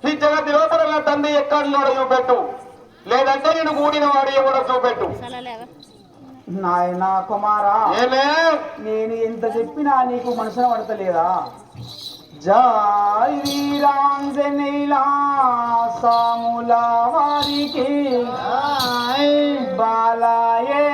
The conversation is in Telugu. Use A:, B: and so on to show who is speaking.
A: ఈ జగతి లోపల తండ్రి ఎక్కడున్నాడో చూపెట్టు, లేదంటే నేను కూడిన వాడు ఎవడో చూపెట్టు.
B: నాయన కుమారా,
A: ఏమే
B: నేను ఎంత చెప్పినా నీకు మనసున పడతలేదా? జై వీరాంజనేయులా సాముల వారికి బాలయే